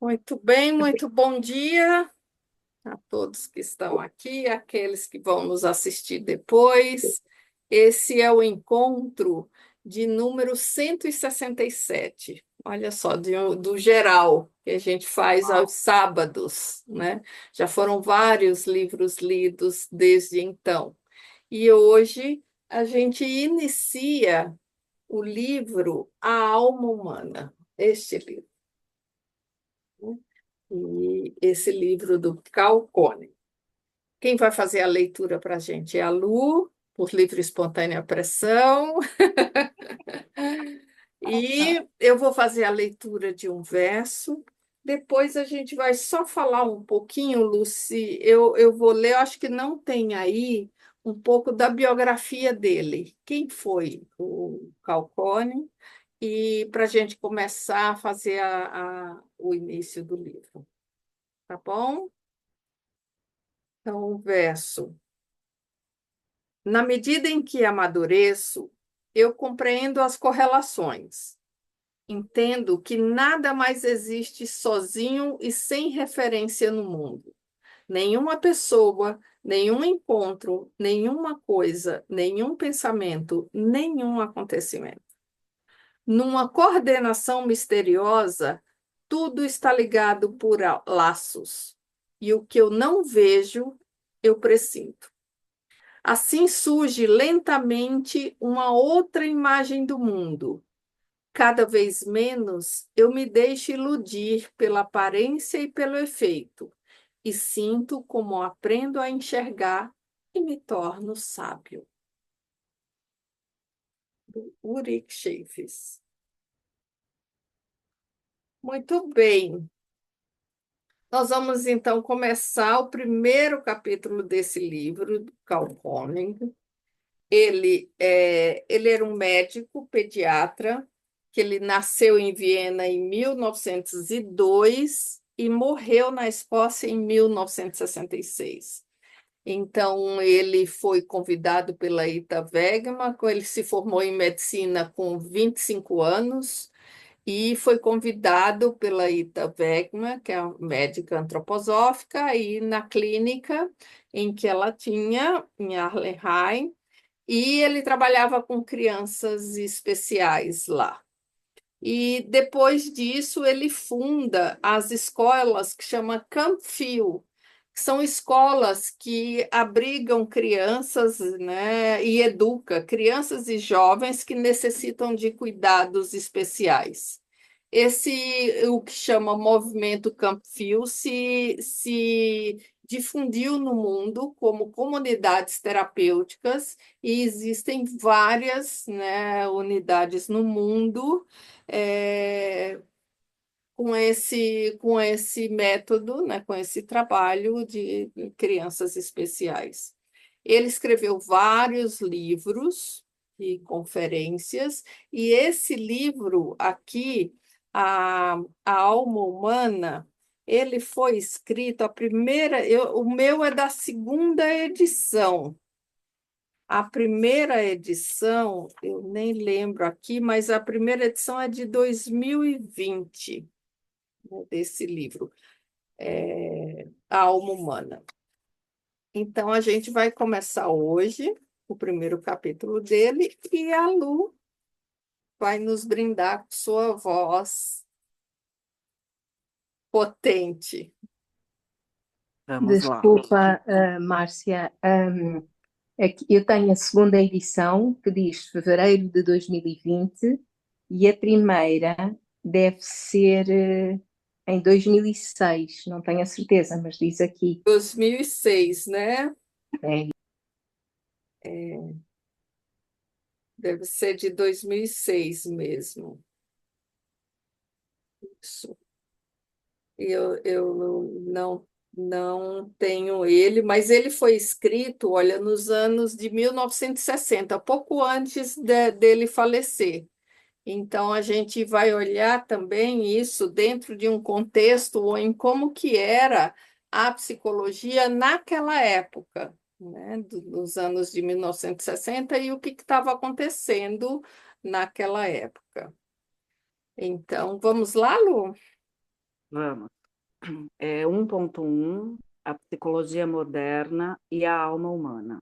Muito bem, muito bom dia a todos que estão aqui, aqueles que vão nos assistir depois. Esse é o encontro de número 167. Olha só, do geral, que a gente faz aos sábados, né? Já foram vários livros lidos desde então. E hoje a gente inicia o livro A Alma Humana, este livro. E esse livro do Cal Koenig. Quem vai fazer a leitura para a gente é a Lu, por livre e espontânea pressão. E eu vou fazer a leitura de um verso. Depois a gente vai só falar um pouquinho, Luci. Eu vou ler, eu acho que não tem aí um pouco da biografia dele. Quem foi o Cal Koenig? E para a gente começar a fazer o início do livro. Tá bom? Então, o verso. Na medida em que amadureço, eu compreendo as correlações. Entendo que nada mais existe sozinho e sem referência no mundo. Nenhuma pessoa, nenhum encontro, nenhuma coisa, nenhum pensamento, nenhum acontecimento. Numa coordenação misteriosa, tudo está ligado por laços. E o que eu não vejo, eu pressinto. Assim surge lentamente uma outra imagem do mundo. Cada vez menos eu me deixo iludir pela aparência e pelo efeito, e sinto como aprendo a enxergar e me torno sábio. Do Ulrich Chaffetz. Muito bem. Nós vamos então começar o primeiro capítulo desse livro, do Carl Koenig. Ele era um médico pediatra, que ele nasceu em Viena em 1902 e morreu na Escócia em 1966. Então, ele foi convidado pela Ita Wegman, ele se formou em medicina com 25 anos, e foi convidado pela Ita Wegman, que é a médica antroposófica, aí na clínica em que ela tinha, em Arlenheim, e ele trabalhava com crianças especiais lá. E depois disso, ele funda as escolas que chama Campfil, que são escolas que abrigam crianças, né, e educa crianças e jovens que necessitam de cuidados especiais. O que chama Movimento Campfil se difundiu no mundo como comunidades terapêuticas e existem várias, né, unidades no mundo é, com esse método, né, com esse trabalho de crianças especiais. Ele escreveu vários livros e conferências, e esse livro aqui, a Alma Humana, ele foi escrito, o meu é da segunda edição. A primeira edição, eu nem lembro aqui, mas a primeira edição é de 2020, né, desse livro, A Alma Humana. Então, a gente vai começar hoje o primeiro capítulo dele e a Lu vai nos brindar com sua voz potente. Vamos lá. Desculpa, Márcia. É que eu tenho a segunda edição, que diz fevereiro de 2020, e a primeira deve ser em 2006, não tenho a certeza, mas diz aqui. 2006, né? É, Deve ser de 2006 mesmo. Isso. Eu não tenho ele, mas ele foi escrito, olha, nos anos de 1960, pouco antes dele falecer. Então, a gente vai olhar também isso dentro de um contexto ou em como que era a psicologia naquela época, né, dos anos de 1960 e o que estava acontecendo naquela época. Então, vamos lá, Lu? Vamos. é 1.1, a psicologia moderna e a alma humana.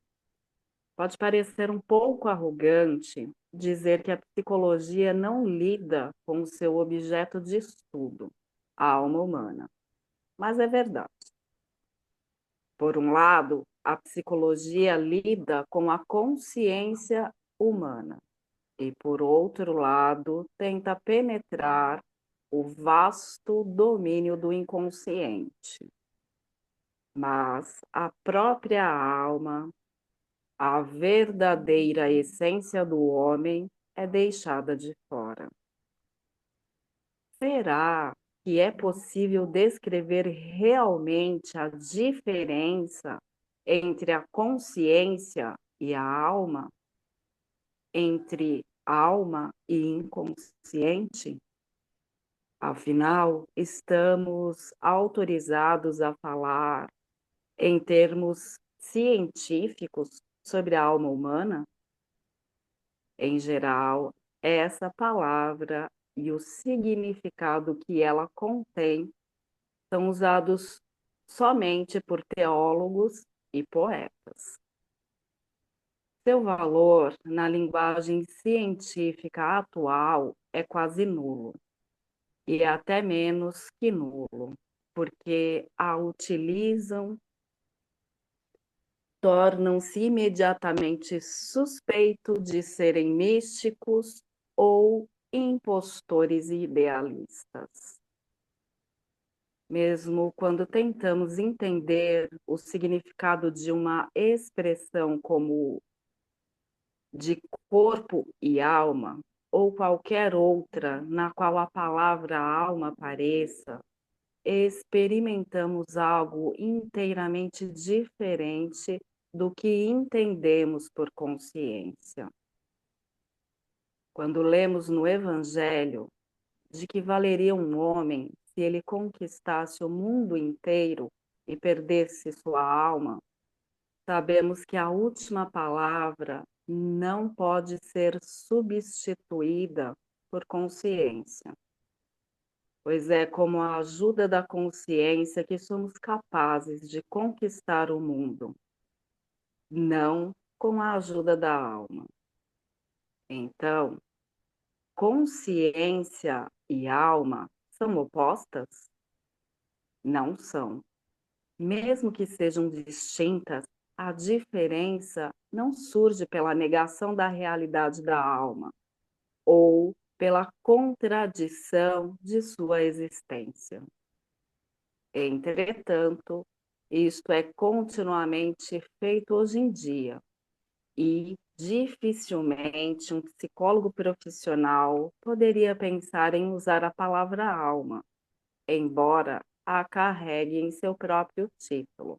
Pode parecer um pouco arrogante dizer que a psicologia não lida com o seu objeto de estudo, a alma humana, mas é verdade. Por um lado, a psicologia lida com a consciência humana e, por outro lado, tenta penetrar o vasto domínio do inconsciente. Mas a própria alma, a verdadeira essência do homem, é deixada de fora. Será que é possível descrever realmente a diferença entre a consciência e a alma, entre alma e inconsciente? Afinal, estamos autorizados a falar em termos científicos sobre a alma humana? Em geral, essa palavra e o significado que ela contém são usados somente por teólogos e poetas. Seu valor na linguagem científica atual é quase nulo, e até menos que nulo, porque a utilizam, tornam-se imediatamente suspeito de serem místicos ou impostores idealistas. Mesmo quando tentamos entender o significado de uma expressão como de corpo e alma, ou qualquer outra na qual a palavra alma apareça, experimentamos algo inteiramente diferente do que entendemos por consciência. Quando lemos no Evangelho de que valeria um homem se ele conquistasse o mundo inteiro e perdesse sua alma, sabemos que a última palavra não pode ser substituída por consciência, pois é com a ajuda da consciência que somos capazes de conquistar o mundo, não com a ajuda da alma. Então, consciência e alma são opostas? Não são. Mesmo que sejam distintas, a diferença não surge pela negação da realidade da alma ou pela contradição de sua existência. Entretanto, isto é continuamente feito hoje em dia e dificilmente um psicólogo profissional poderia pensar em usar a palavra alma, embora a carregue em seu próprio título,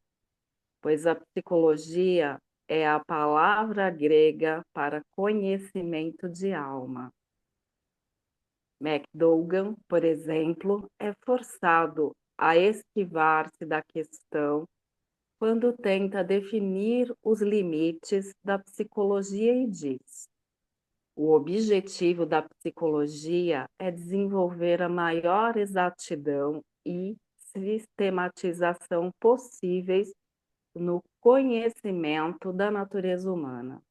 pois a psicologia é a palavra grega para conhecimento de alma. McDougall, por exemplo, é forçado a esquivar-se da questão quando tenta definir os limites da psicologia e diz: o objetivo da psicologia é desenvolver a maior exatidão e sistematização possíveis no conhecimento da natureza humana.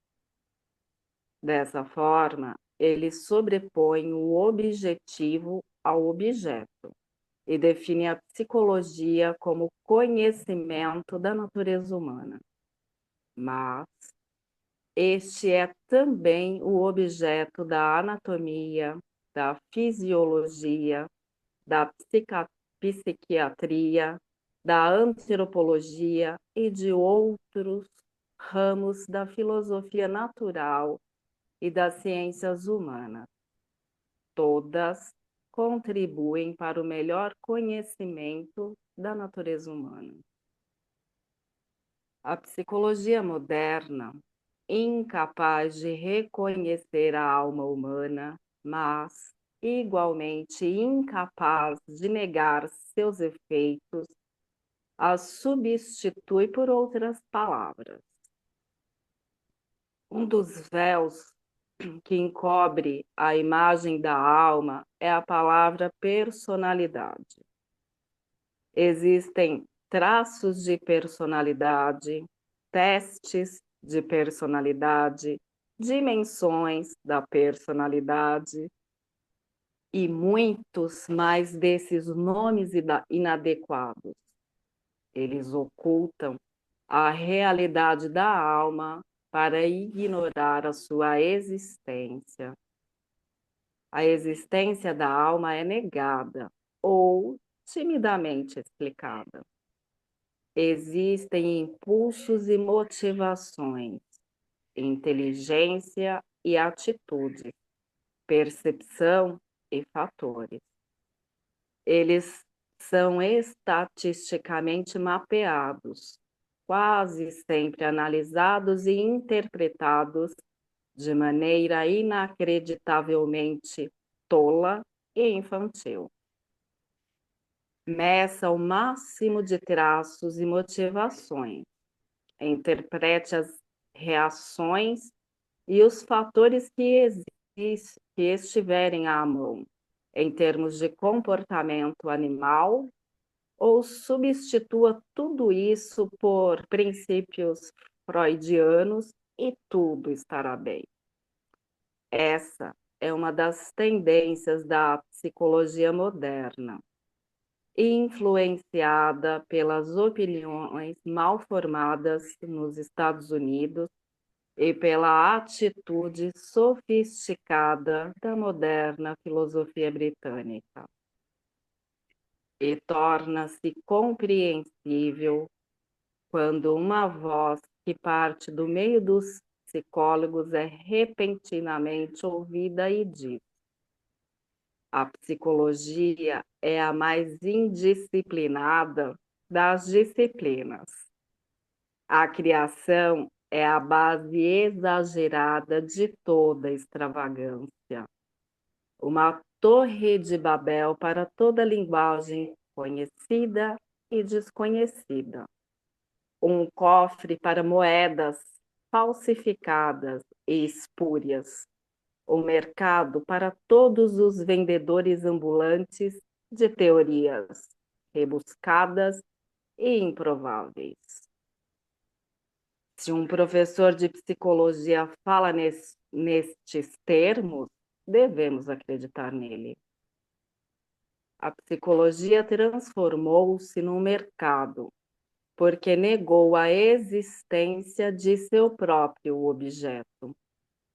Dessa forma, ele sobrepõe o objetivo ao objeto e define a psicologia como conhecimento da natureza humana. Mas este é também o objeto da anatomia, da fisiologia, da psiquiatria, da antropologia e de outros ramos da filosofia natural e das ciências humanas. Todas contribuem para o melhor conhecimento da natureza humana. A psicologia moderna, incapaz de reconhecer a alma humana, mas igualmente incapaz de negar seus efeitos, a substitui por outras palavras. Um dos véus que encobre a imagem da alma é a palavra personalidade. Existem traços de personalidade, testes de personalidade, dimensões da personalidade e muitos mais desses nomes inadequados. Eles ocultam a realidade da alma para ignorar a sua existência. A existência da alma é negada ou timidamente explicada. Existem impulsos e motivações, inteligência e atitude, percepção e fatores. Eles são estatisticamente mapeados, quase sempre analisados e interpretados de maneira inacreditavelmente tola e infantil. Meça o máximo de traços e motivações. Interprete as reações e os fatores que estiverem à mão, em termos de comportamento animal, ou substitua tudo isso por princípios freudianos e tudo estará bem. Essa é uma das tendências da psicologia moderna, influenciada pelas opiniões mal formadas nos Estados Unidos e pela atitude sofisticada da moderna filosofia britânica. E torna-se compreensível quando uma voz que parte do meio dos psicólogos é repentinamente ouvida e diz: a psicologia é a mais indisciplinada das disciplinas. A criação é a base exagerada de toda extravagância. Uma torre de Babel para toda linguagem conhecida e desconhecida. Um cofre para moedas falsificadas e espúrias. Um mercado para todos os vendedores ambulantes de teorias rebuscadas e improváveis. Se um professor de psicologia fala nestes termos, devemos acreditar nele. A psicologia transformou-se num mercado, porque negou a existência de seu próprio objeto,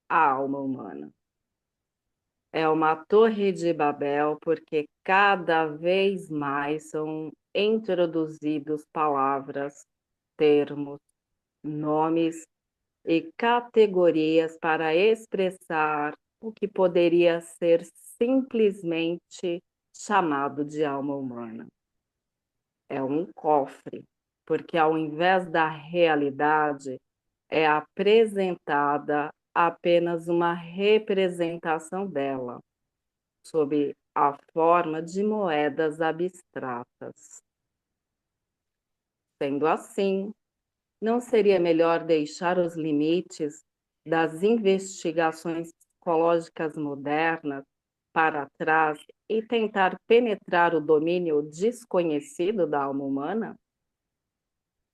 a alma humana. É uma torre de Babel, porque cada vez mais são introduzidos palavras, termos, nomes e categorias para expressar o que poderia ser simplesmente chamado de alma humana. É um cofre, porque ao invés da realidade, é apresentada apenas uma representação dela, sob a forma de moedas abstratas. Sendo assim, não seria melhor deixar os limites das investigações psicológicas modernas para trás e tentar penetrar o domínio desconhecido da alma humana?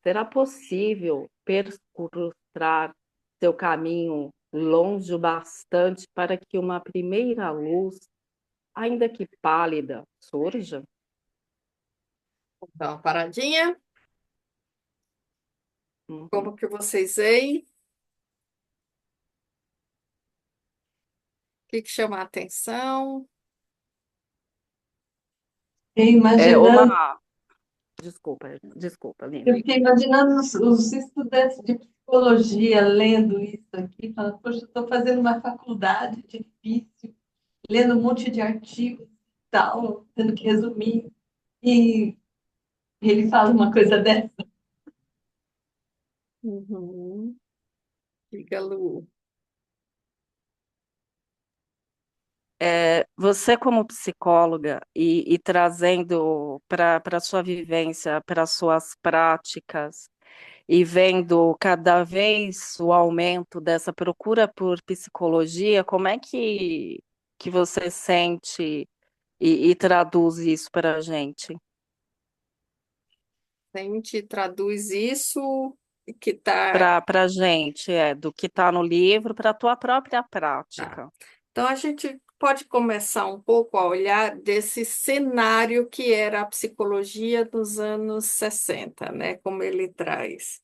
Será possível percurrar seu caminho longe o bastante para que uma primeira luz, ainda que pálida, surja? Dá uma paradinha. Uhum. Como que vocês veem? O que chama a atenção? Fiquei É imaginando, uma. Desculpa, Lina. eu fiquei imaginando os estudantes de psicologia lendo isso aqui, falando, poxa, eu estou fazendo uma faculdade difícil, lendo um monte de artigos e tal, tendo que resumir, e ele fala uma coisa dessa. Uhum. Diga, Lu. Você, como psicóloga, e trazendo para a sua vivência, para as suas práticas, e vendo cada vez o aumento dessa procura por psicologia, como é que você sente e traduz isso para a gente? A gente traduz isso que está. Para a gente, do que está no livro, para a tua própria Tá. prática. Então, a gente pode começar um pouco a olhar desse cenário que era a psicologia dos anos 60, né? Como ele traz.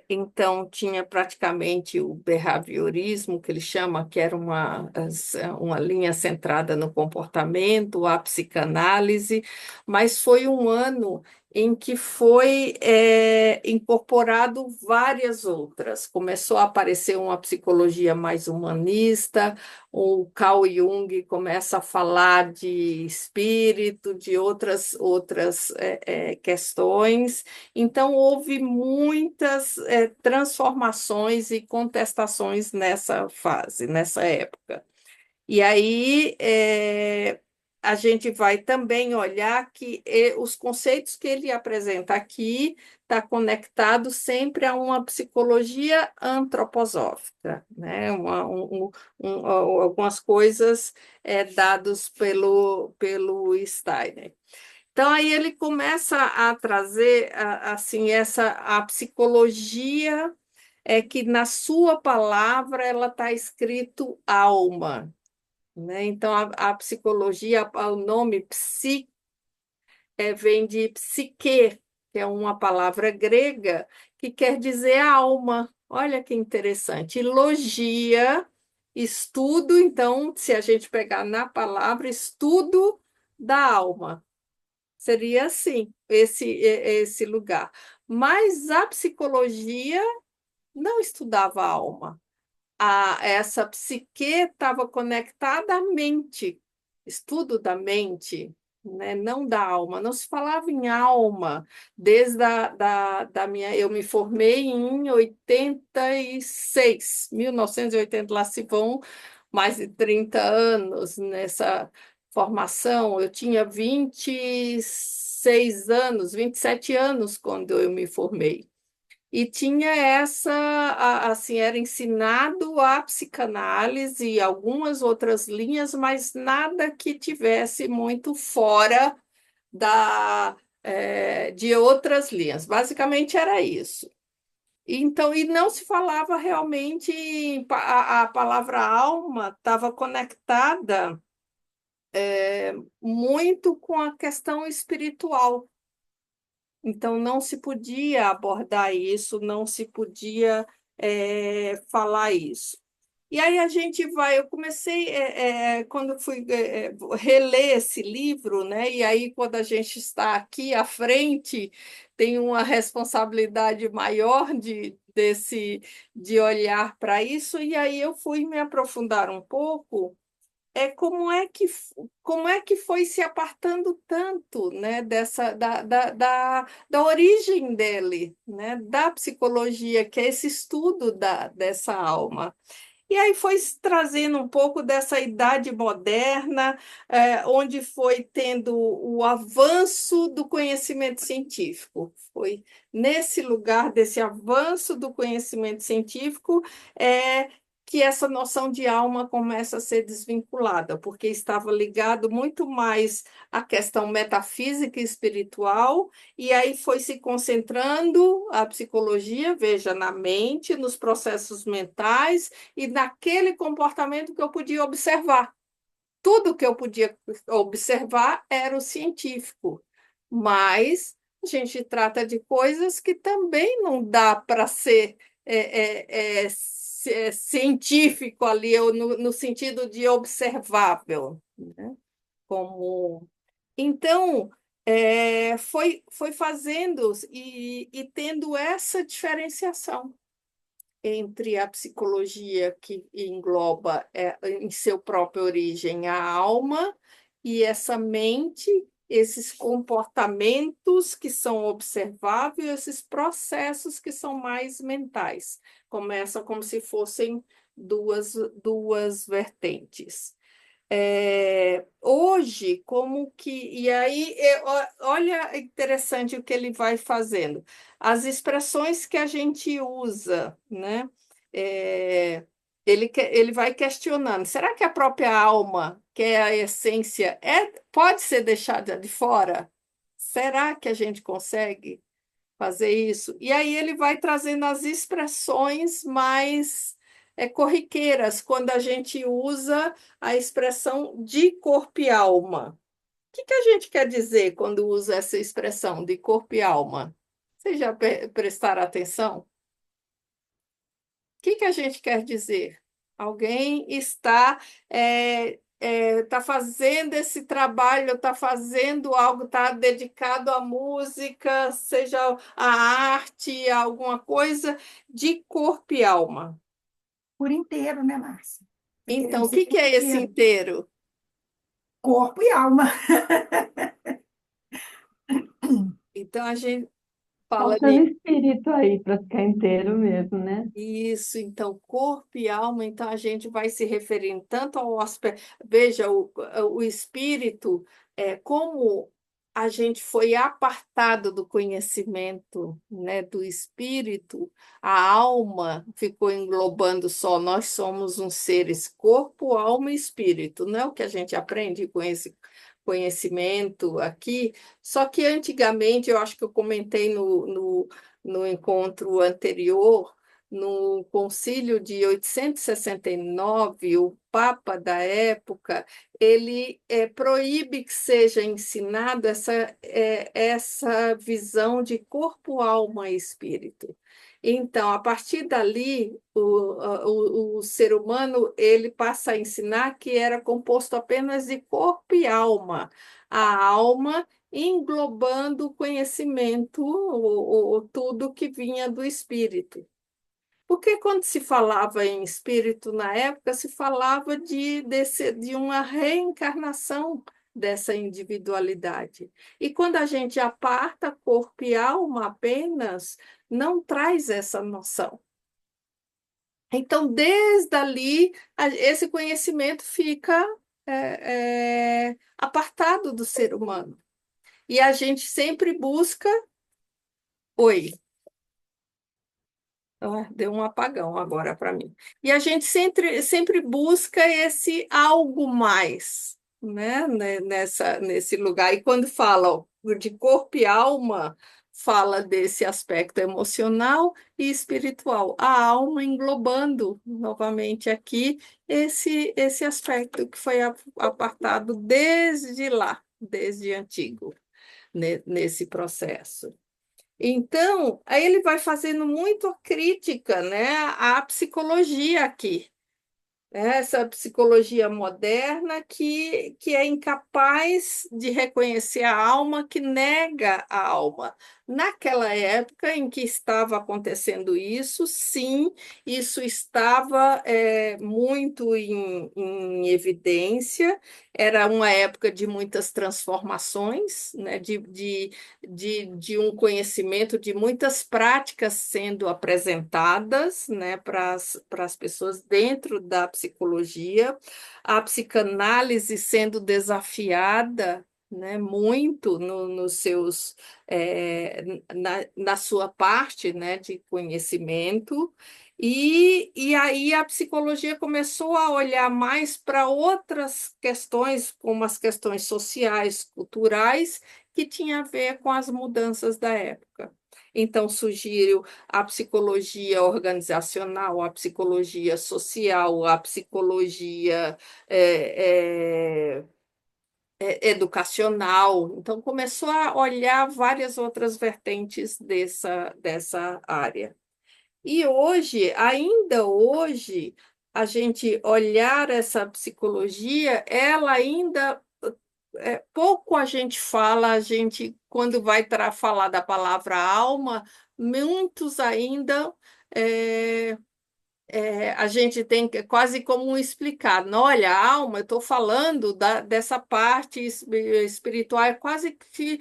Então, tinha praticamente o behaviorismo, que ele chama, que era uma linha centrada no comportamento, a psicanálise, mas foi um ano em que foi incorporado várias outras. Começou a aparecer uma psicologia mais humanista, o Carl Jung começa a falar de espírito, de outras questões. Então, houve muitas transformações e contestações nessa fase, nessa época. E aí a gente vai também olhar que os conceitos que ele apresenta aqui está conectado sempre a uma psicologia antroposófica, né? Algumas coisas dadas pelo Steiner. Então, aí ele começa a trazer assim a psicologia que na sua palavra ela está escrito alma, né? Então, a psicologia, o nome psi vem de psique, que é uma palavra grega que quer dizer alma. Olha que interessante. E logia, estudo, então, se a gente pegar na palavra, estudo da alma. Seria assim, esse lugar. Mas a psicologia não estudava a alma. Essa psique estava conectada à mente, estudo da mente, né? Não da alma. Não se falava em alma desde da minha. Eu me formei em 86, 1980, lá se vão mais de 30 anos nessa formação. Eu tinha 26 anos, 27 anos quando eu me formei. E tinha assim, era ensinado a psicanálise e algumas outras linhas, mas nada que tivesse muito fora de outras linhas. Basicamente era isso. Então, e não se falava realmente, a palavra alma estava conectada muito com a questão espiritual. Então, não se podia abordar isso, não se podia falar isso. E aí eu comecei, quando eu fui reler esse livro, né? E aí, quando a gente está aqui à frente, tem uma responsabilidade maior de olhar para isso, e aí eu fui me aprofundar um pouco como é que foi se apartando tanto, né, da origem dele, né, da psicologia, que é esse estudo dessa alma. E aí foi se trazendo um pouco dessa idade moderna, onde foi tendo o avanço do conhecimento científico. Foi nesse lugar desse avanço do conhecimento científico que essa noção de alma começa a ser desvinculada, porque estava ligado muito mais à questão metafísica e espiritual, e aí foi se concentrando a psicologia, veja, na mente, nos processos mentais e naquele comportamento que eu podia observar. Tudo que eu podia observar era o científico, mas a gente trata de coisas que também não dá para ser científico ali, ou no sentido de observável, né? Como... Então, foi fazendo e tendo essa diferenciação entre a psicologia que engloba em seu própria origem a alma e essa mente, esses comportamentos que são observáveis, esses processos que são mais mentais. Começa como se fossem duas vertentes. Hoje, como que. E aí, olha interessante o que ele vai fazendo. As expressões que a gente usa, né? É, ele vai questionando: será que a própria alma, que é a essência, pode ser deixada de fora? Será que a gente consegue fazer isso? E aí ele vai trazendo as expressões mais corriqueiras, quando a gente usa a expressão de corpo e alma. O que que a gente quer dizer quando usa essa expressão de corpo e alma? Vocês já prestaram atenção? O que que a gente quer dizer? Alguém está fazendo esse trabalho, está fazendo algo, está dedicado à música, seja à arte, a alguma coisa, de corpo e alma. Por inteiro, né, Márcia? Está querendo Então, o dizer que que por é esse inteiro, inteiro? corpo e alma. Então, a gente fala Faltando espírito aí para ficar inteiro mesmo, né? isso, então, corpo e alma, então a gente vai se referindo tanto ao aspecto. Veja, o espírito, como a gente foi apartado do conhecimento, né, do espírito, a alma ficou englobando só. Nós somos uns seres corpo, alma e espírito, não é o que a gente aprende com esse conhecimento aqui. Só que antigamente, eu acho que eu comentei no encontro anterior, no Concílio de 869, o Papa da época, ele proíbe que seja ensinado essa visão de corpo, alma e espírito. Então, a partir dali, o ser humano ele passa a ensinar que era composto apenas de corpo e alma. A alma englobando o conhecimento, tudo que vinha do espírito. Porque quando se falava em espírito na época, se falava de uma reencarnação dessa individualidade. E quando a gente aparta corpo e alma apenas, não traz essa noção. Então, desde ali, esse conhecimento fica apartado do ser humano. E a gente sempre busca. Oi. Deu um apagão agora para mim. E a gente sempre busca esse algo mais, né, nesse lugar. E quando fala ó, de corpo e alma, fala desse aspecto emocional e espiritual. A alma englobando novamente aqui esse aspecto que foi apartado desde lá, desde antigo, nesse processo. Então, aí ele vai fazendo muito crítica, né, à psicologia aqui, essa psicologia moderna que é incapaz de reconhecer a alma, que nega a alma. Naquela época em que estava acontecendo isso, sim, isso estava muito em evidência, era uma época de muitas transformações, né, de um conhecimento, de muitas práticas sendo apresentadas, né, para as pessoas dentro da psicologia, a psicanálise sendo desafiada, né, muito nos seus na sua parte, né, de conhecimento. E aí a psicologia começou a olhar mais para outras questões, como as questões sociais, culturais, que tinha a ver com as mudanças da época. Então, surgiu a psicologia organizacional, a psicologia social, a psicologia educacional. Então, começou a olhar várias outras vertentes dessa área. E hoje, ainda hoje, a gente olhar essa psicologia, ela ainda pouco a gente fala, a gente, quando vai falar da palavra alma, muitos ainda a gente tem quase como explicar. Não, olha, a alma, eu estou falando dessa parte espiritual, é quase que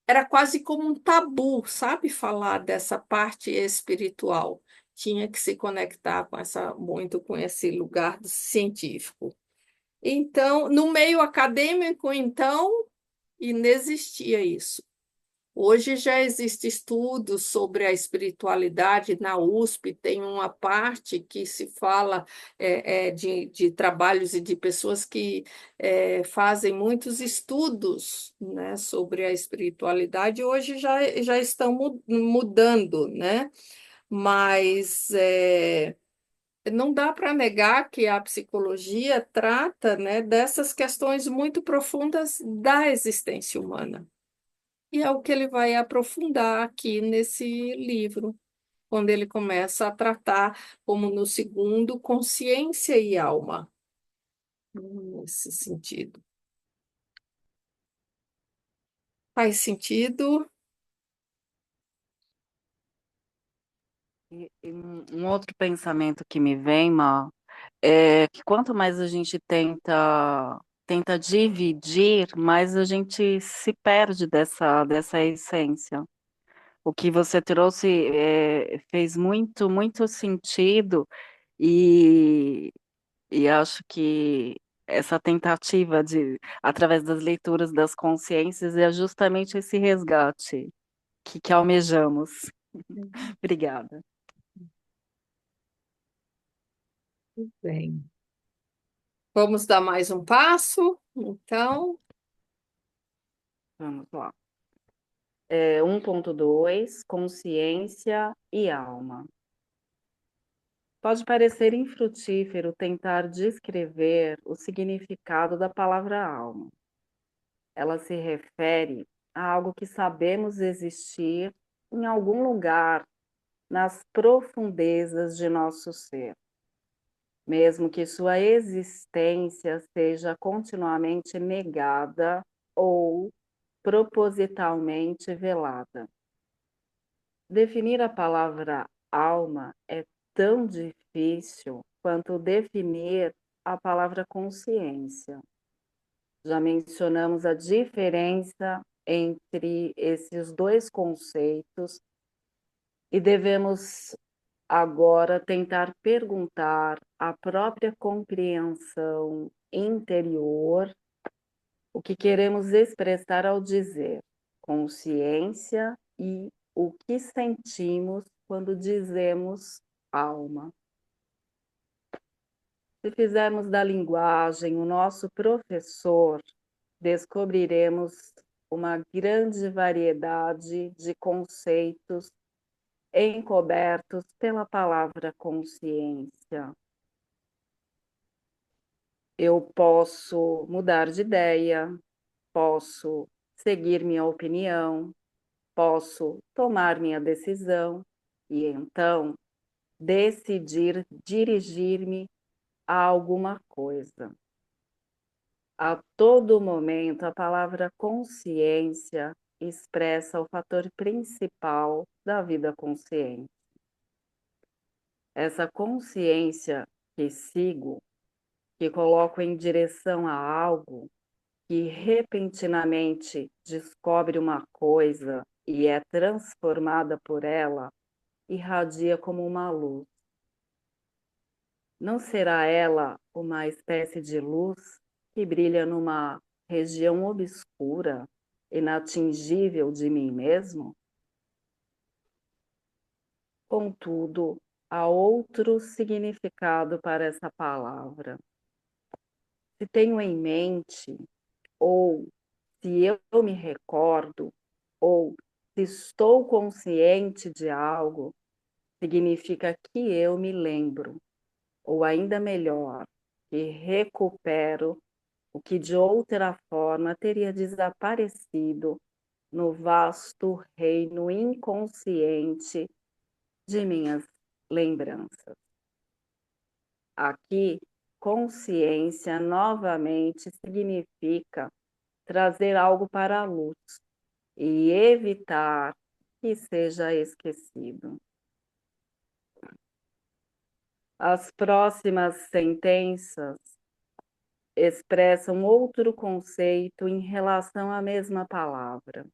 era quase como um tabu, sabe, falar dessa parte espiritual. Tinha que se conectar muito com esse lugar científico. Então, no meio acadêmico, então, inexistia isso. Hoje já existe estudos sobre a espiritualidade na USP, tem uma parte que se fala de trabalhos e de pessoas que fazem muitos estudos, né, sobre a espiritualidade. Hoje já estão mudando, né? Mas não dá para negar que a psicologia trata, né, dessas questões muito profundas da existência humana. E é o que ele vai aprofundar aqui nesse livro, quando ele começa a tratar, como no segundo, consciência e alma, nesse sentido. Faz sentido? E um outro pensamento que me vem, Má, é que quanto mais a gente tenta dividir, mais a gente se perde dessa essência. O que você trouxe fez muito sentido e, e acho que essa tentativa através das leituras das consciências, é justamente esse resgate que almejamos. Obrigada. Bem. Vamos dar mais um passo, então. Vamos lá. 1.2, consciência e alma. Pode parecer infrutífero tentar descrever o significado da palavra alma. Ela se refere a algo que sabemos existir em algum lugar nas profundezas de nosso ser, mesmo que sua existência seja continuamente negada ou propositalmente velada. Definir a palavra alma é tão difícil quanto definir a palavra consciência. Já mencionamos a diferença entre esses dois conceitos e devemos agora tentar perguntar à própria compreensão interior o que queremos expressar ao dizer consciência e o que sentimos quando dizemos alma. Se fizermos da linguagem o nosso professor, descobriremos uma grande variedade de conceitos encobertos pela palavra consciência. Eu posso mudar de ideia, posso seguir minha opinião, posso tomar minha decisão e então decidir dirigir-me a alguma coisa. A todo momento, a palavra consciência expressa o fator principal da vida consciente. Essa consciência que sigo, que coloco em direção a algo, que repentinamente descobre uma coisa e é transformada por ela, irradia como uma luz. Não será ela uma espécie de luz que brilha numa região obscura, inatingível de mim mesmo? Contudo, há outro significado para essa palavra. Se tenho em mente, ou se eu me recordo, ou se estou consciente de algo, significa que eu me lembro, ou ainda melhor, que recupero o que de outra forma teria desaparecido no vasto reino inconsciente de minhas lembranças. Aqui, consciência novamente significa trazer algo para a luz e evitar que seja esquecido. As próximas sentenças expressam outro conceito em relação à mesma palavra.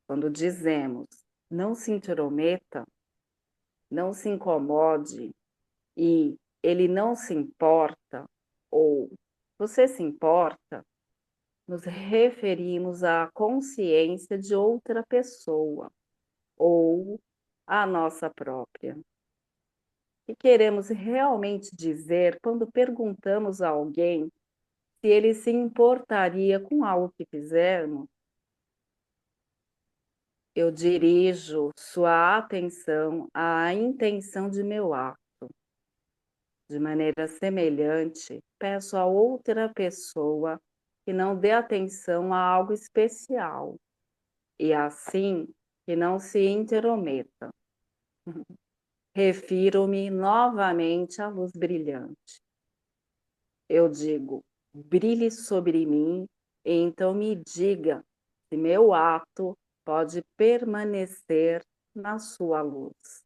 Quando dizemos não se intrometa, não se incomode e ele não se importa, ou você se importa, nos referimos à consciência de outra pessoa ou à nossa própria. O que queremos realmente dizer quando perguntamos a alguém se ele se importaria com algo que fizermos? Eu dirijo sua atenção à intenção de meu ato. De maneira semelhante, peço a outra pessoa que não dê atenção a algo especial e, assim, que não se intrometa. Refiro-me novamente à luz brilhante. Eu digo, brilhe sobre mim, e então me diga se meu ato pode permanecer na sua luz.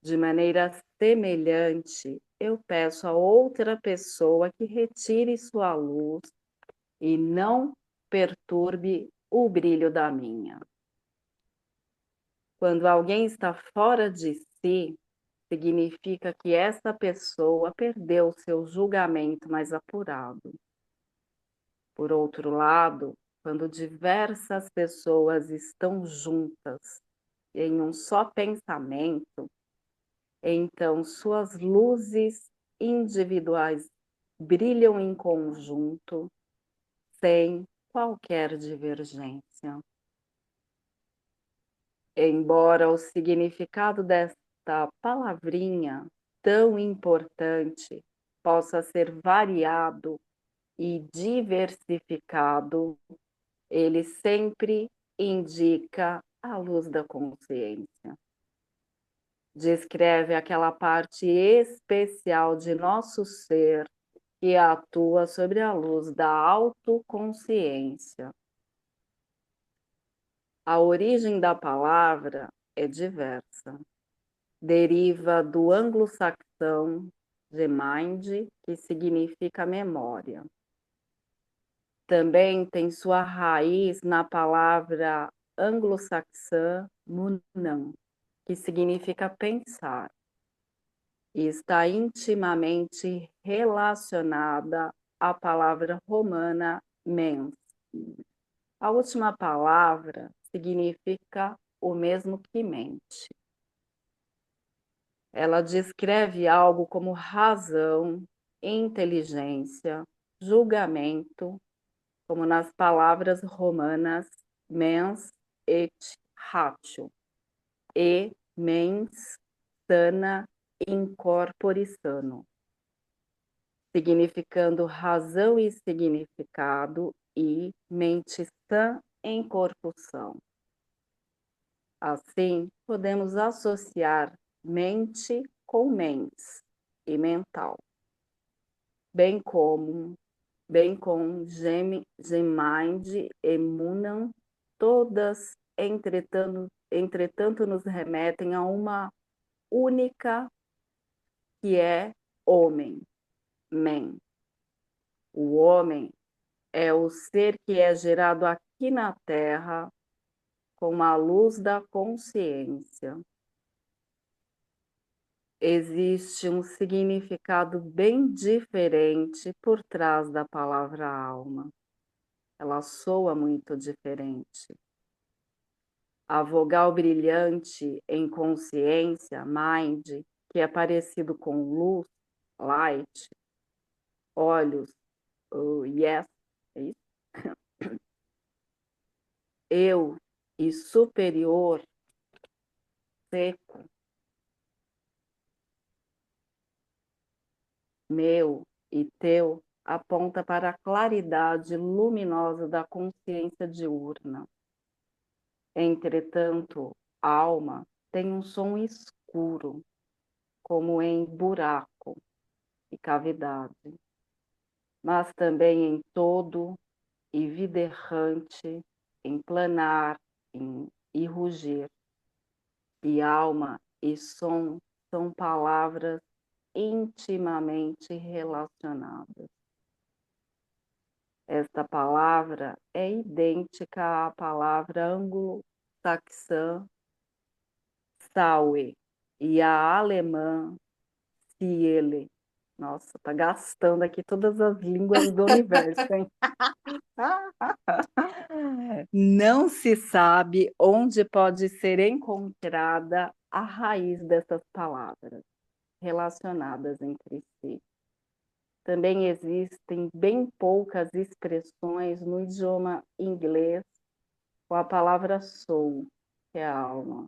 De maneira semelhante, eu peço a outra pessoa que retire sua luz e não perturbe o brilho da minha. Quando alguém está fora de si, significa que essa pessoa perdeu seu julgamento mais apurado. Por outro lado, quando diversas pessoas estão juntas em um só pensamento, então suas luzes individuais brilham em conjunto, sem qualquer divergência. Embora o significado desta palavrinha tão importante possa ser variado e diversificado, ele sempre indica a luz da consciência. Descreve aquela parte especial de nosso ser que atua sobre a luz da autoconsciência. A origem da palavra é diversa. Deriva do anglo-saxão de mind, que significa memória. Também tem sua raiz na palavra anglo-saxã munam, que significa pensar, e está intimamente relacionada à palavra romana mens. A última palavra significa o mesmo que mente. Ela descreve algo como razão, inteligência, julgamento, como nas palavras romanas mens et ratio e mens sana in corpore sano, significando razão e significado, e mente sã em corpo são. Assim, podemos associar mente com mens e mental, bem com Gemind e Munam, todas, entretanto, nos remetem a uma única que é homem, men. O homem é o ser que é gerado aqui na Terra com a luz da consciência. Existe um significado bem diferente por trás da palavra alma. Ela soa muito diferente. A vogal brilhante em consciência, mind, que é parecido com luz, light, olhos, yes, é isso? Eu e superior, seco, meu e teu, aponta para a claridade luminosa da consciência diurna. Entretanto, alma tem um som escuro, como em buraco e cavidade, mas também em todo e viderrante, em planar e rugir. E alma e som são palavras intimamente relacionadas. Esta palavra é idêntica à palavra anglo-saxã saue e à alemã ciele, Nossa, tá gastando aqui todas as línguas do universo, hein? Não se sabe onde pode ser encontrada a raiz dessas palavras relacionadas entre si. Também existem bem poucas expressões no idioma inglês com a palavra soul, que é alma.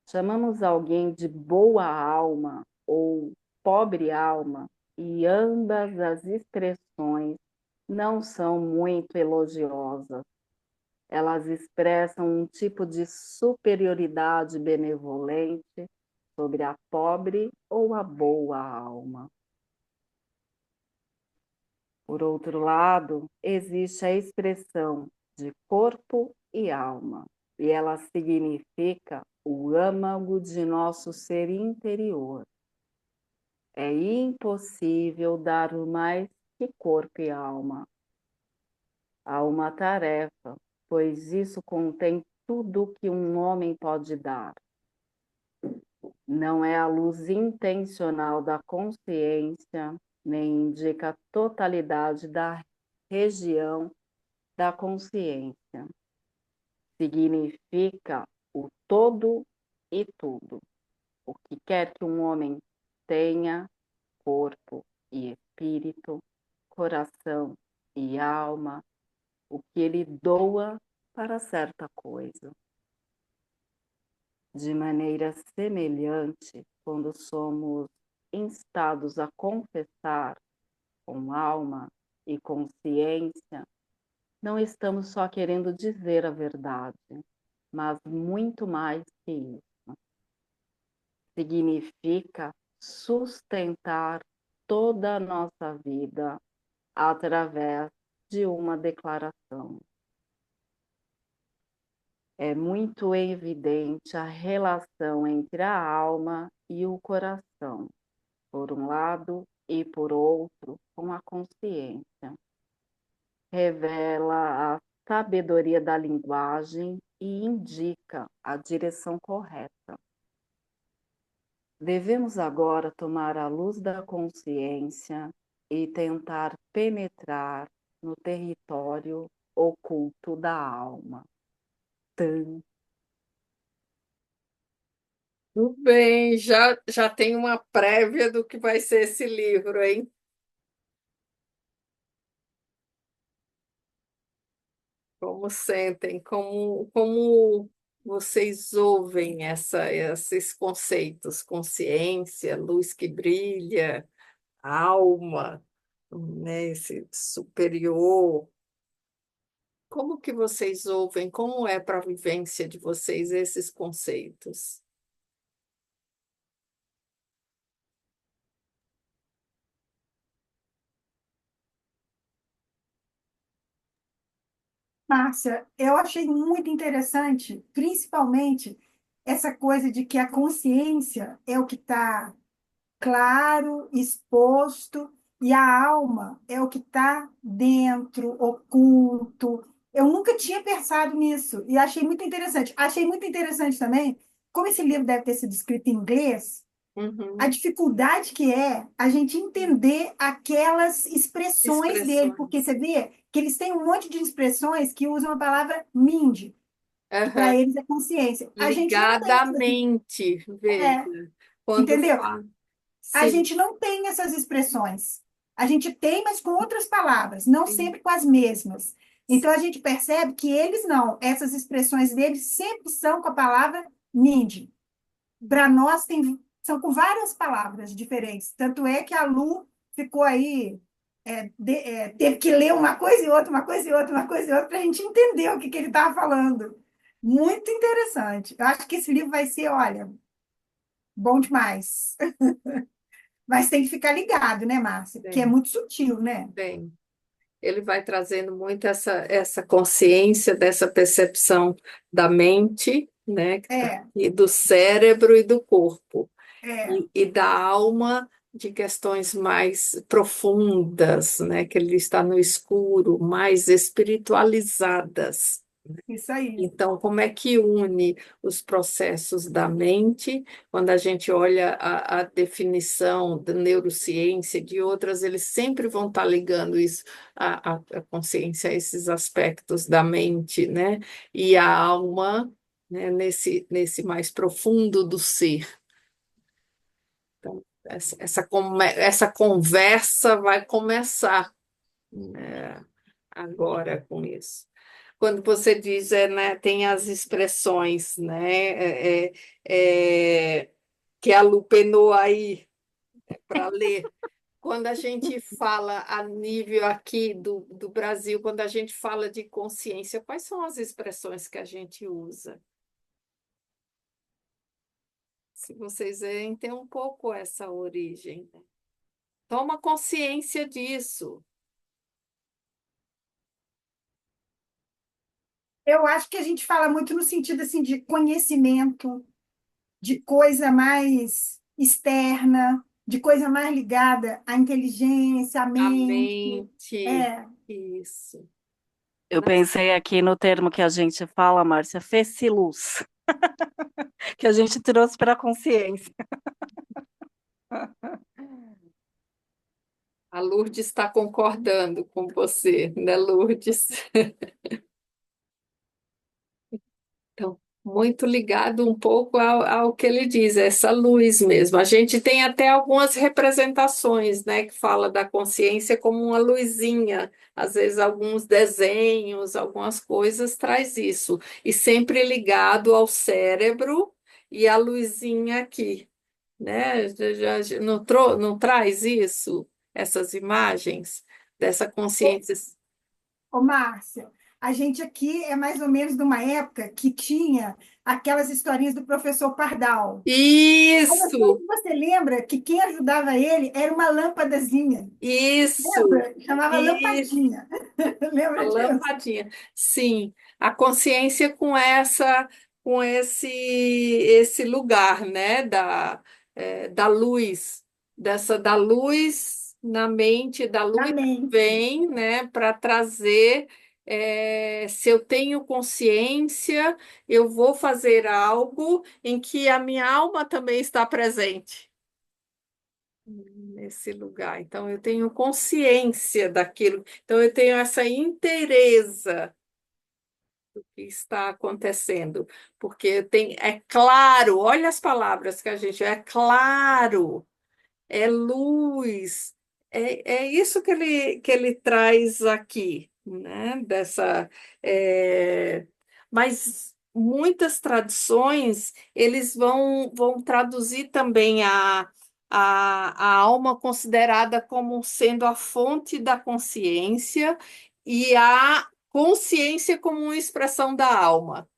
Chamamos alguém de boa alma ou pobre alma, e ambas as expressões não são muito elogiosas. Elas expressam um tipo de superioridade benevolente sobre a pobre ou a boa alma. Por outro lado, existe a expressão de corpo e alma, e ela significa o âmago de nosso ser interior. É impossível dar mais que corpo e alma. Há uma tarefa, pois isso contém tudo que um homem pode dar. Não é a luz intencional da consciência, nem indica a totalidade da região da consciência. Significa o todo e tudo. O que quer que um homem tenha, corpo e espírito, coração e alma, o que ele doa para certa coisa. De maneira semelhante, quando somos instados a confessar com alma e consciência, não estamos só querendo dizer a verdade, mas muito mais que isso. Significa sustentar toda a nossa vida através de uma declaração. É muito evidente a relação entre a alma e o coração, por um lado, e por outro, com a consciência. Revela a sabedoria da linguagem e indica a direção correta. Devemos agora tomar a luz da consciência e tentar penetrar no território oculto da alma. Tan. Tudo bem, já tem uma prévia do que vai ser esse livro, hein? Como sentem, como vocês ouvem esses conceitos, consciência, luz que brilha, alma, né, esse superior. Como que vocês ouvem? Como é para a vivência de vocês esses conceitos? Márcia, eu achei muito interessante, principalmente essa coisa de que a consciência é o que está claro, exposto, e a alma é o que está dentro, oculto. Eu nunca tinha pensado nisso e achei muito interessante. Achei muito interessante também, como esse livro deve ter sido escrito em inglês, a Uhum. dificuldade que é a gente entender aquelas expressões dele, porque Expressões. você vê que eles têm um monte de expressões que usam a palavra mind, que para Aham. eles é consciência. A gente não tem, Ligada à mente, veja. é, Quando entendeu? fala. A Sim, gente não tem essas expressões. A gente tem, mas com outras palavras, não sim. sempre com as mesmas. Então a gente percebe que eles não, essas expressões deles sempre são com a palavra mind. Para nós são com várias palavras diferentes. Tanto é que a Lu ficou aí, teve que ler uma coisa e outra, uma coisa e outra, uma coisa e outra, para a gente entender o que ele estava falando. Muito interessante. Eu acho que esse livro vai ser, olha, bom demais. Mas tem que ficar ligado, né, Márcia? Porque é Bem, muito sutil, né? bem. Ele vai trazendo muito essa consciência dessa percepção da mente, né, É, e do cérebro e do corpo, é. e da alma de questões mais profundas, né, que ele está no escuro, mais espiritualizadas. Isso aí. Então, como é que une os processos da mente? Quando a gente olha a definição da neurociência, de outras, eles sempre vão estar ligando isso, a consciência, a esses aspectos da mente, né? E a alma, né? Nesse mais profundo do ser. Então, essa conversa vai começar, né, agora com isso. Quando você diz, né, tem as expressões, né, que a Lu penou aí para ler. Quando a gente fala a nível aqui do Brasil, quando a gente fala de consciência, quais são as expressões que a gente usa? Se vocês veem, tem um pouco essa origem, né? Toma consciência disso. Eu acho que a gente fala muito no sentido assim de conhecimento, de coisa mais externa, de coisa mais ligada à inteligência, à A mente. mente, É, isso. Eu pensei aqui no termo que a gente fala, Márcia, feci-luz, que a gente trouxe para a consciência. A Lourdes está concordando com você, né, Lourdes? Então, muito ligado um pouco ao que ele diz, essa luz mesmo. A gente tem até algumas representações, né, que fala da consciência como uma luzinha. Às vezes, alguns desenhos, algumas coisas traz isso. E sempre ligado ao cérebro e a luzinha aqui, né? Não traz isso, essas imagens dessa consciência. ô Márcia, a gente aqui é mais ou menos de uma época que tinha aquelas historinhas do professor Pardal. Eu não sei Isso, se você lembra que quem ajudava ele era uma lâmpadazinha. isso, Lembra? Chamava isso. lampadinha. A Lembra disso? lampadinha. Sim, a consciência com esse lugar, né, da luz, da luz na mente, da Na luz que mente. vem, né, para trazer. Se eu tenho consciência, eu vou fazer algo em que a minha alma também está presente nesse lugar. Então, eu tenho consciência daquilo. Então, eu tenho essa inteireza que está acontecendo, porque tem, é claro, olha as palavras que a gente, é claro, é luz, é isso que ele traz aqui, né? Mas muitas tradições, eles vão traduzir também a alma considerada como sendo a fonte da consciência e a consciência como uma expressão da alma.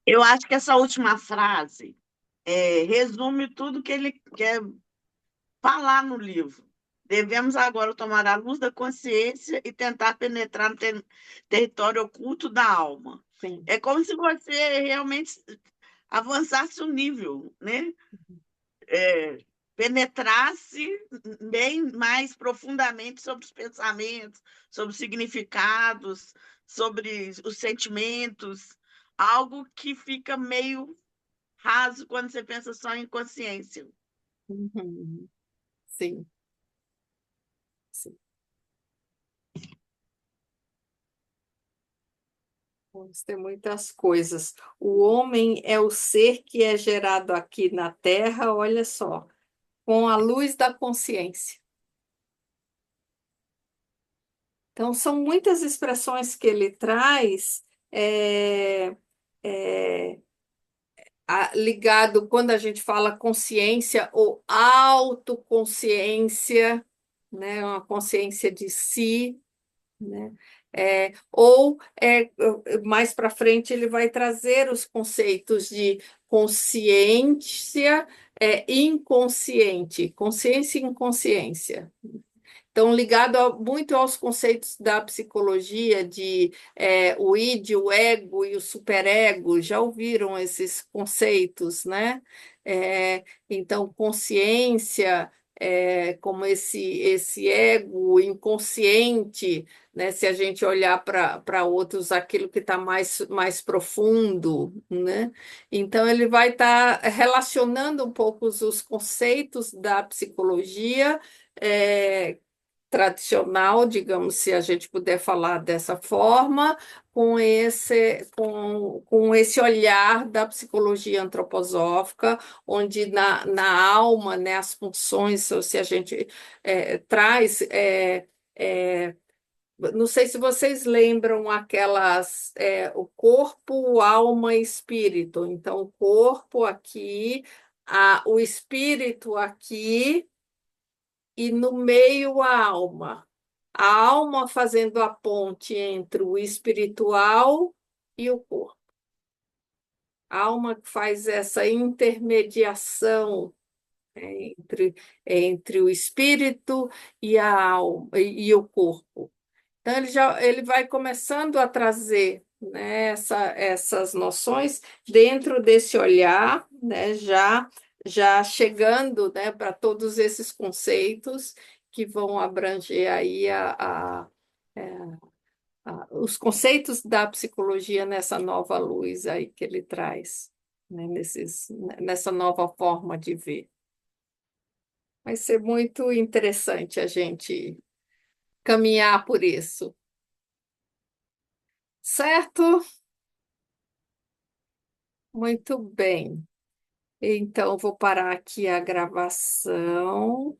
Eu acho que essa última frase resume tudo que ele quer falar no livro. Devemos agora tomar a luz da consciência e tentar penetrar no território oculto da alma. Sim. É como se você realmente avançasse o nível, né? Penetrasse bem mais profundamente sobre os pensamentos, sobre os significados, sobre os sentimentos, algo que fica meio raso quando você pensa só em consciência. Uhum. Sim, sim. Vamos ter muitas coisas. O homem é o ser que é gerado aqui na Terra, olha só, com a luz da consciência. Então, são muitas expressões que ele traz, é, é, ligado, quando a gente fala consciência ou autoconsciência, né, uma consciência de si, né? Mais para frente ele vai trazer os conceitos de consciência, inconsciente, consciência e inconsciência. Então, ligado muito aos conceitos da psicologia de o id, o ego e o superego, já ouviram esses conceitos, né? Então, consciência como esse ego inconsciente, né? Se a gente olhar para outros, aquilo que está mais profundo, né? Então, ele vai estar relacionando um pouco os conceitos da psicologia. Tradicional, digamos, se a gente puder falar dessa forma, com esse olhar da psicologia antroposófica, onde na alma, né, as funções, se a gente traz. Não sei se vocês lembram o corpo, alma e espírito. Então, o corpo aqui, o espírito aqui e no meio a alma. A alma fazendo a ponte entre o espiritual e o corpo. A alma que faz essa intermediação entre o espírito e a alma e o corpo. Então, ele vai começando a trazer, né, essas noções dentro desse olhar, né, já chegando, né, para todos esses conceitos que vão abranger aí os conceitos da psicologia nessa nova luz aí que ele traz, né, nessa nova forma de ver. Vai ser muito interessante a gente caminhar por isso. Certo? Muito bem. Então, vou parar aqui a gravação.